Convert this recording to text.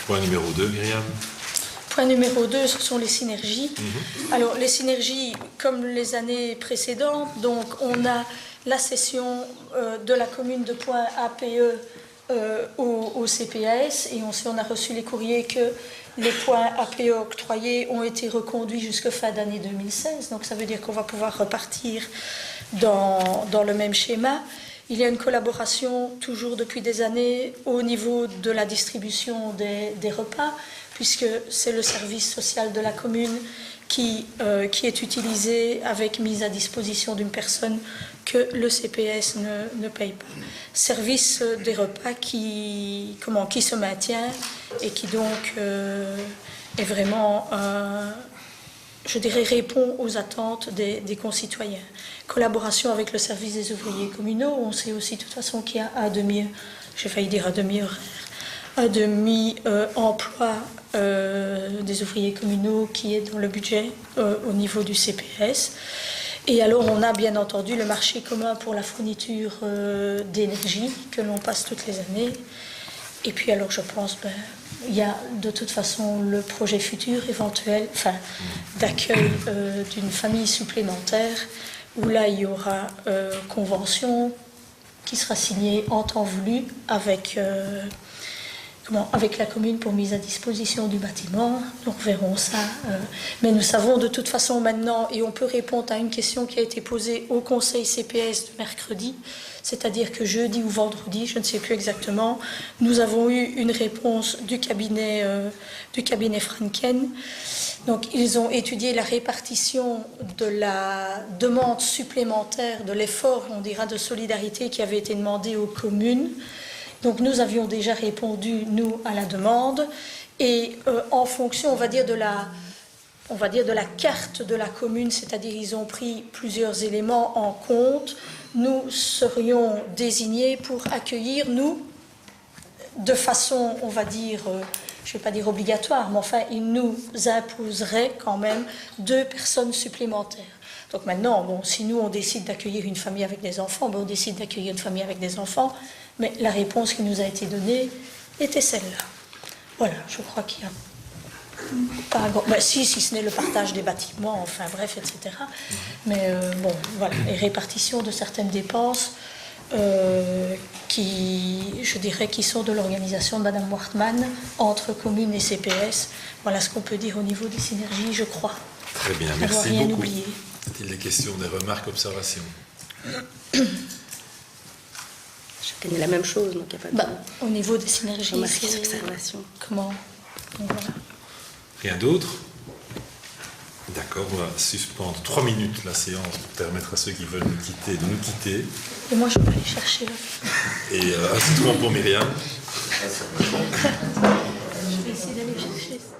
Point numéro 2, Myriam. Point numéro 2, ce sont les synergies. Alors, les synergies, comme les années précédentes, donc on a la cession de la commune de points APE au CPAS, et on a reçu les courriers que les points APE octroyés ont été reconduits jusqu'à fin d'année 2016, donc ça veut dire qu'on va pouvoir repartir dans le même schéma. Il y a une collaboration toujours depuis des années au niveau de la distribution des repas, puisque c'est le service social de la commune qui est utilisé avec mise à disposition d'une personne que le CPS ne paye pas. Service des repas qui se maintient et qui donc est vraiment, je dirais, répond aux attentes des concitoyens. Collaboration avec le service des ouvriers communaux. On sait aussi de toute façon qu'il y a un demi-emploi des ouvriers communaux qui est dans le budget au niveau du CPS. Et alors on a bien entendu le marché commun pour la fourniture d'énergie que l'on passe toutes les années. Et puis alors je pense, il y a de toute façon le projet futur éventuel, d'accueil d'une famille supplémentaire, où là il y aura convention qui sera signée en temps voulu avec la commune pour mise à disposition du bâtiment. Donc verrons ça. Mais nous savons de toute façon maintenant, et on peut répondre à une question qui a été posée au conseil CPS de mercredi, c'est-à-dire que jeudi ou vendredi, je ne sais plus exactement, nous avons eu une réponse du cabinet Franken. Donc ils ont étudié la répartition de la demande supplémentaire, de l'effort, on dira, de solidarité qui avait été demandé aux communes. Donc nous avions déjà répondu, nous, à la demande, et en fonction, on va dire, de la carte de la commune, c'est-à-dire ils ont pris plusieurs éléments en compte, nous serions désignés pour accueillir, nous, de façon, on va dire, je ne vais pas dire obligatoire, mais enfin, ils nous imposeraient quand même 2 personnes supplémentaires. Donc maintenant, si nous, on décide d'accueillir une famille avec des enfants, on décide d'accueillir une famille avec des enfants, mais la réponse qui nous a été donnée était celle-là. Voilà, je crois qu'il y a pas grand... si ce n'est le partage des bâtiments, enfin bref, etc. Mais voilà, les répartitions de certaines dépenses qui sont de l'organisation de Mme Wartmann entre communes et CPS. Voilà ce qu'on peut dire au niveau des synergies, je crois. Très bien, merci rien beaucoup. Oublié. Est-il des questions, des remarques, observations? Chacun est la même chose, donc il n'y a pas de... Au niveau des synergies, c'est observation. Comment? Donc, voilà. Rien d'autre? D'accord, on va suspendre 3 minutes la séance pour permettre à ceux qui veulent nous quitter de nous quitter. Et moi, je vais aller chercher. Et un petit moment pour Myriam. Je vais essayer d'aller chercher ça.